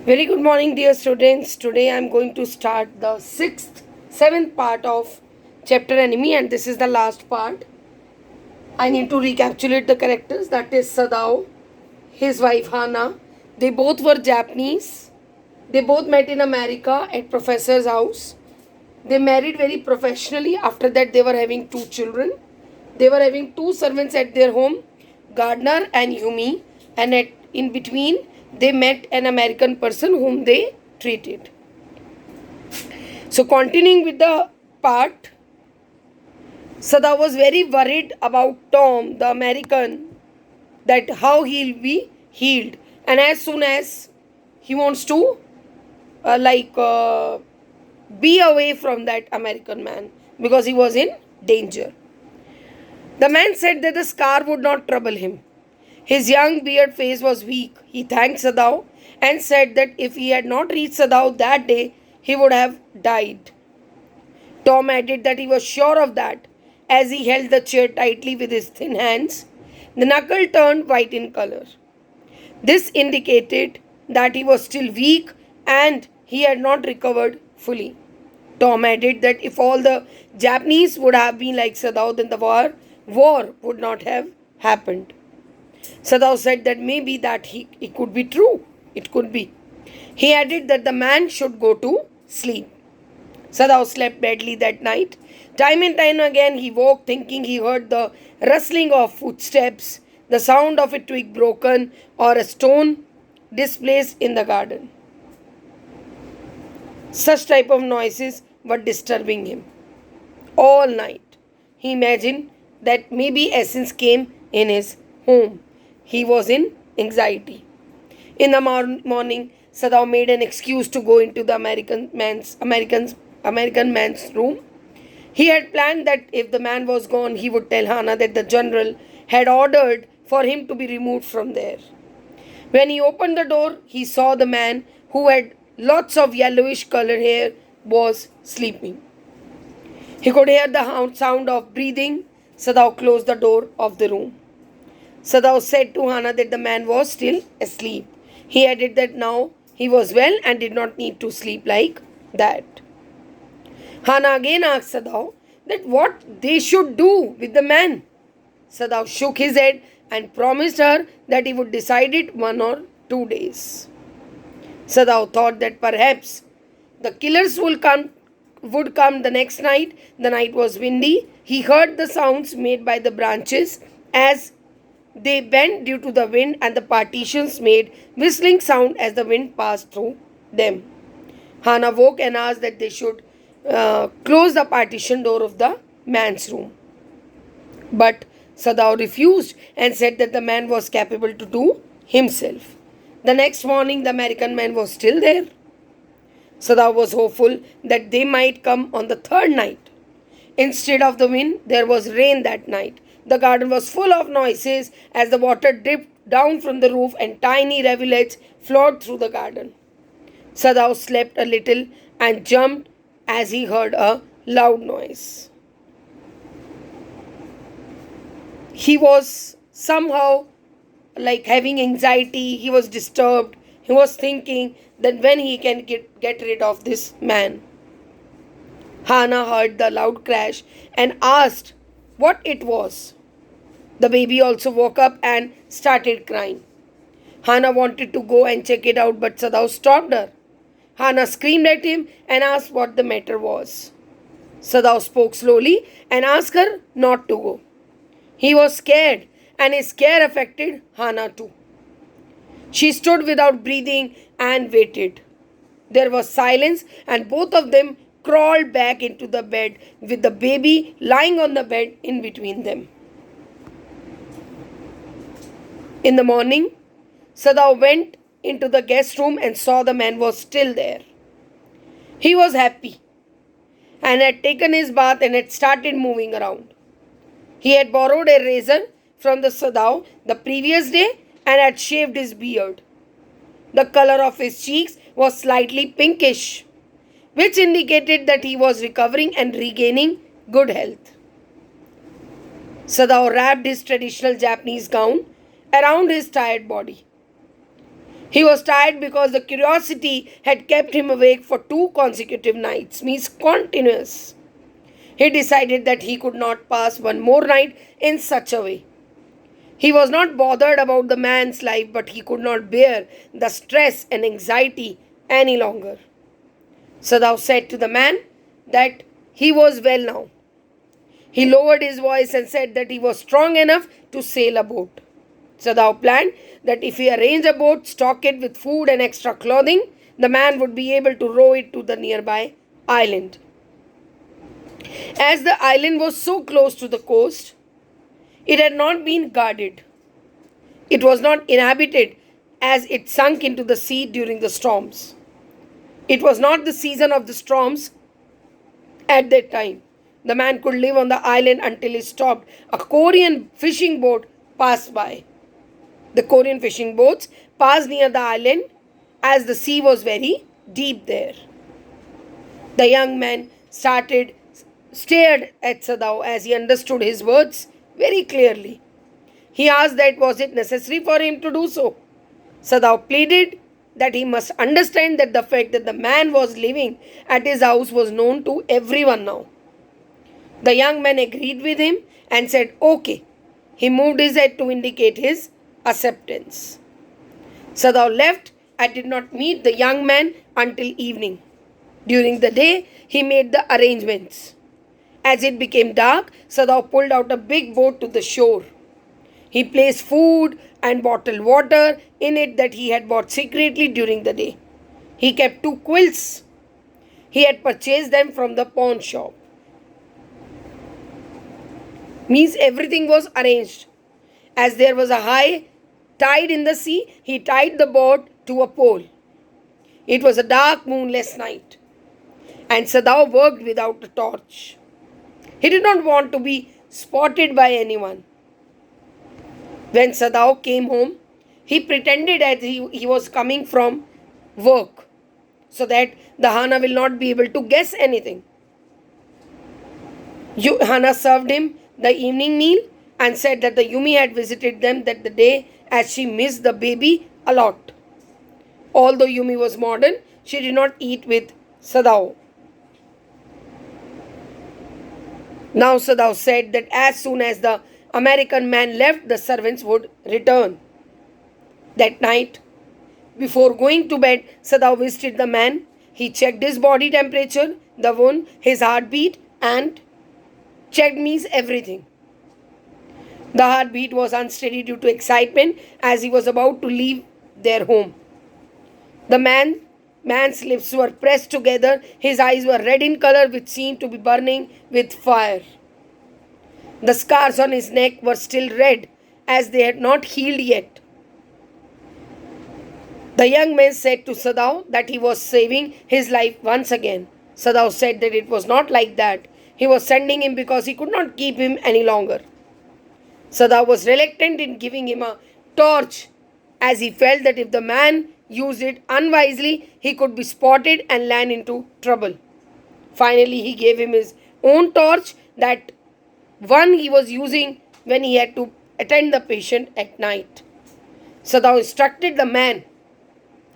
Very good morning, dear students. Today I am going to start the seventh part of chapter Enemy, and this is the last part. I need to recapitulate the characters. That is Sadao, his wife Hana. They both were Japanese. They both met in America at professor's house. They married very professionally. After that, they were having two children. They were having two servants at their home, Gardner and Yumi, and in between, they met an American person whom they treated. So, continuing with the part, Sada was very worried about Tom, the American, that how he'll be healed, and as soon as he wants to, like, be away from that American man because he was in danger. The man said that the scar would not trouble him. His young beard face was weak. He thanked Sadao and said that if he had not reached Sadao that day, he would have died. Tom added that he was sure of that as he held the chair tightly with his thin hands. The knuckle turned white in color. This indicated that he was still weak and he had not recovered fully. Tom added that if all the Japanese would have been like Sadao, then the war would not have happened. Sadao said that maybe it could be true. It could be. He added that the man should go to sleep. Sadao slept badly that night. Time and time again he woke thinking he heard the rustling of footsteps, the sound of a twig broken, or a stone displaced in the garden. Such type of noises were disturbing him. All night he imagined that maybe essence came in his home. He was in anxiety. In the morning, Sadao made an excuse to go into the American man's room. He had planned that if the man was gone, he would tell Hana that the general had ordered for him to be removed from there. When he opened the door, he saw the man who had lots of yellowish colored hair was sleeping. He could hear the sound of breathing. Sadao closed the door of the room. Sadao said to Hana that the man was still asleep. He added that now he was well and did not need to sleep like that. Hana again asked Sadao that what they should do with the man. Sadao shook his head and promised her that he would decide it 1 or 2 days. Sadao thought that perhaps the killers would come the next night. The night was windy. He heard the sounds made by the branches as they bent due to the wind, and the partitions made whistling sound as the wind passed through them. Hana woke and asked that they should close the partition door of the man's room. But Sadao refused and said that the man was capable to do himself. The next morning, the American man was still there. Sadao was hopeful that they might come on the third night. Instead of the wind, there was rain that night. The garden was full of noises as the water dripped down from the roof and tiny rivulets flowed through the garden. Sadao slept a little and jumped as he heard a loud noise. He was somehow like having anxiety, he was disturbed. He was thinking that when he can get rid of this man. Hana heard the loud crash and asked what it was. The baby also woke up and started crying. Hana wanted to go and check it out, but Sadao stopped her. Hana screamed at him and asked what the matter was. Sadao spoke slowly and asked her not to go. He was scared, and his scare affected Hana too. She stood without breathing and waited. There was silence, and both of them crawled back into the bed with the baby lying on the bed in between them. In the morning, Sadao went into the guest room and saw the man was still there. He was happy and had taken his bath and had started moving around. He had borrowed a razor from the Sadao the previous day and had shaved his beard. The color of his cheeks was slightly pinkish, which indicated that he was recovering and regaining good health. Sadao wrapped his traditional Japanese gown around his tired body. He was tired because the curiosity had kept him awake for 2 consecutive nights, means continuous. He decided that he could not pass one more night in such a way. He was not bothered about the man's life, but he could not bear the stress and anxiety any longer. Sadao said to the man that he was well now. He lowered his voice and said that he was strong enough to sail a boat. Sadao planned that if he arranged a boat, stock it with food and extra clothing, the man would be able to row it to the nearby island. As the island was so close to the coast, it had not been guarded. It was not inhabited as it sunk into the sea during the storms. It was not the season of the storms at that time. The man could live on the island until he stopped. A Korean fishing boat passed by. The Korean fishing boats passed near the island as the sea was very deep there. The young man stared at Sadao as he understood his words very clearly. He asked that was it necessary for him to do so. Sadao pleaded that he must understand that the fact that the man was living at his house was known to everyone now. The young man agreed with him and said, "Okay." He moved his head to indicate his acceptance. Sadao left and did not meet the young man until evening. During the day, he made the arrangements. As it became dark, Sadao pulled out a big boat to the shore. He placed food and bottled water in it that he had bought secretly during the day. He kept 2 quilts. He had purchased them from the pawn shop. Means everything was arranged. As there was a high tide in the sea, he tied the boat to a pole. It was a dark, moonless night, and Sadao worked without a torch. He did not want to be spotted by anyone. When Sadao came home, he pretended that he was coming from work so that the Hana will not be able to guess anything. Hana served him the evening meal and said that the Yumi had visited them that the day as she missed the baby a lot. Although Yumi was modern, she did not eat with Sadao. Now Sadao said that as soon as the American man left, the servants would return. That night, before going to bed, Sadao visited the man. He checked his body temperature, the wound, his heartbeat, and checked means everything. The heartbeat was unsteady due to excitement as he was about to leave their home. The man's lips were pressed together. His eyes were red in color, which seemed to be burning with fire. The scars on his neck were still red as they had not healed yet. The young man said to Sadao that he was saving his life once again. Sadao said that it was not like that. He was sending him because he could not keep him any longer. Sadao was reluctant in giving him a torch as he felt that if the man used it unwisely, he could be spotted and land into trouble. Finally, he gave him his own torch, that one he was using when he had to attend the patient at night. Sadao instructed the man.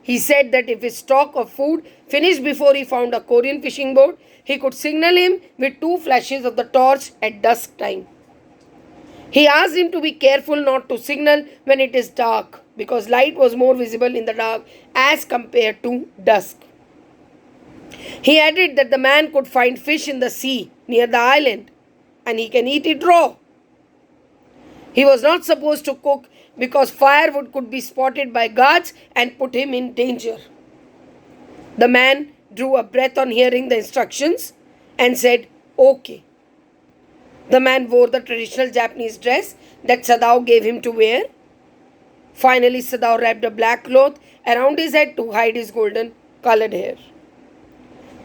He said that if his stock of food finished before he found a Korean fishing boat, he could signal him with 2 flashes of the torch at dusk time. He asked him to be careful not to signal when it is dark, because light was more visible in the dark as compared to dusk. He added that the man could find fish in the sea near the island and he can eat it raw. He was not supposed to cook because firewood could be spotted by guards and put him in danger. The man drew a breath on hearing the instructions and said, "Okay." The man wore the traditional Japanese dress that Sadao gave him to wear. Finally, Sadao wrapped a black cloth around his head to hide his golden colored hair.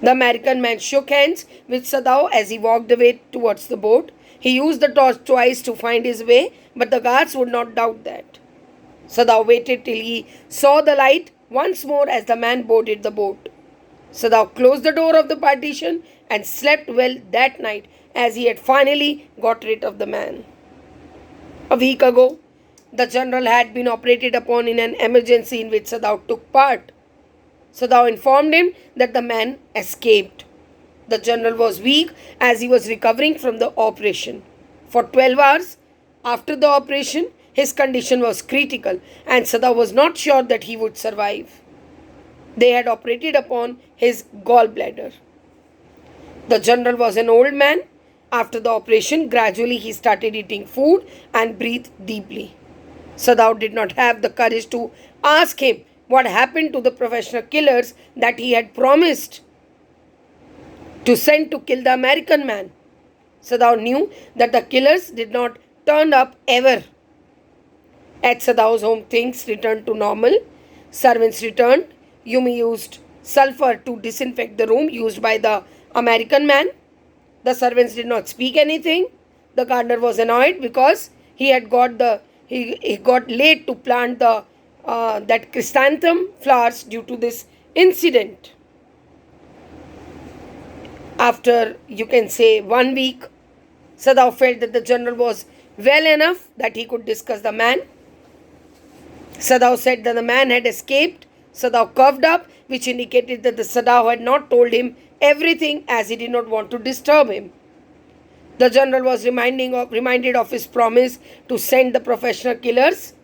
The American man shook hands with Sadao as he walked away towards the boat. He used the torch twice to find his way, but the guards would not doubt that. Sadao waited till he saw the light once more as the man boarded the boat. Sadao closed the door of the partition and slept well that night as he had finally got rid of the man. A week ago, the general had been operated upon in an emergency in which Sadao took part. Sadao informed him that the man escaped. The general was weak as he was recovering from the operation. For 12 hours after the operation, his condition was critical and Sadao was not sure that he would survive. They had operated upon his gallbladder. The general was an old man. After the operation, gradually he started eating food and breathed deeply. Sadao did not have the courage to ask him what happened to the professional killers that he had promised to send to kill the American man. Sadao knew that the killers did not turn up ever. At Sadao's home, things returned to normal. Servants returned. Yumi used sulfur to disinfect the room used by the American man. The servants did not speak anything. The gardener was annoyed because he got late to plant that chrysanthemum flowers due to this incident. After, you can say, 1 week, Sadao felt that the general was well enough that he could discuss the man. Sadao said that the man had escaped. Sadao coughed up, which indicated that the Sadao had not told him everything as he did not want to disturb him. The general was reminded of his promise to send the professional killers,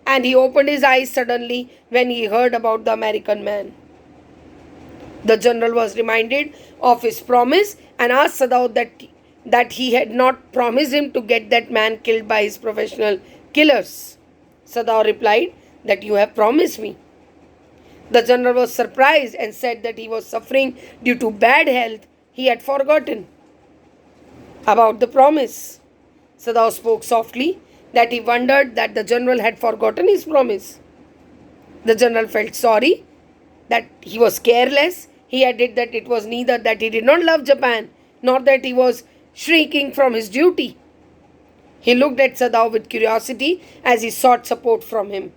and he opened his eyes suddenly when he heard about the American man. The general was reminded of his promise and asked Sadao that he had not promised him to get that man killed by his professional killers. Sadao replied that you have promised me. The general was surprised and said that he was suffering due to bad health. He had forgotten about the promise. Sadao spoke softly that he wondered that the general had forgotten his promise. The general felt sorry that he was careless. He added that it was neither that he did not love Japan nor that he was shrinking from his duty. He looked at Sadao with curiosity as he sought support from him.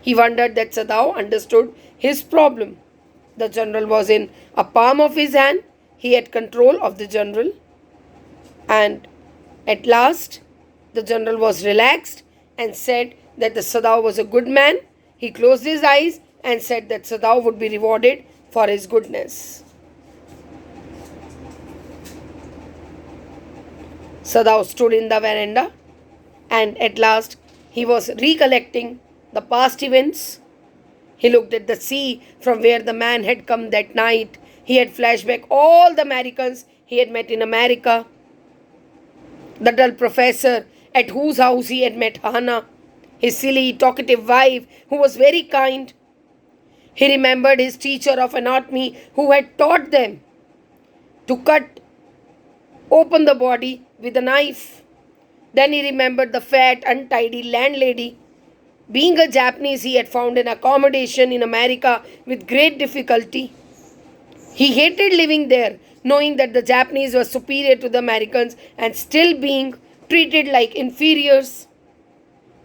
He wondered that Sadao understood his problem. The general was in a palm of his hand. He had control of the general. And at last, the general was relaxed and said that the Sadao was a good man. He closed his eyes and said that Sadao would be rewarded for his goodness. Sadao stood in the veranda and at last he was recollecting the past events. He looked at the sea from where the man had come that night. He had flashed back all the Americans he had met in America. The dull professor at whose house he had met Hana, his silly, talkative wife who was very kind. He remembered his teacher of anatomy who had taught them to cut open the body with a knife. Then he remembered the fat, untidy landlady. Being a Japanese, he had found an accommodation in America with great difficulty. He hated living there, knowing that the Japanese were superior to the Americans and still being treated like inferiors.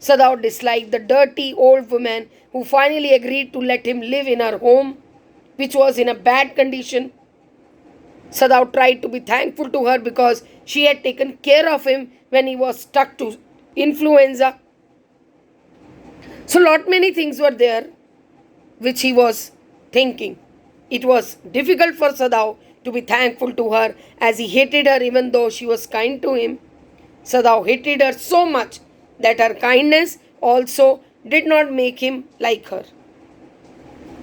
Sadao disliked the dirty old woman who finally agreed to let him live in her home, which was in a bad condition. Sadao tried to be thankful to her because she had taken care of him when he was stuck to influenza. So many things were there which he was thinking. It was difficult for Sadao to be thankful to her as he hated her even though she was kind to him. Sadao hated her so much that her kindness also did not make him like her.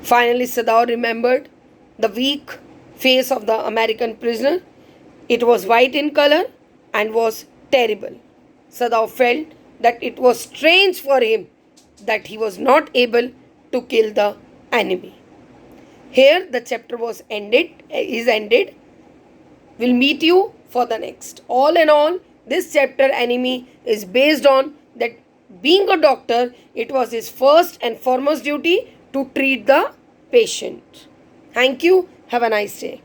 Finally, Sadao remembered the weak face of the American prisoner. It was white in color and was terrible. Sadao felt that it was strange for him that he was not able to kill the enemy. Here the chapter is ended. We'll meet you for the next. All in all, this chapter Enemy is based on that being a doctor, it was his first and foremost duty to treat the patient. Thank you. Have a nice day.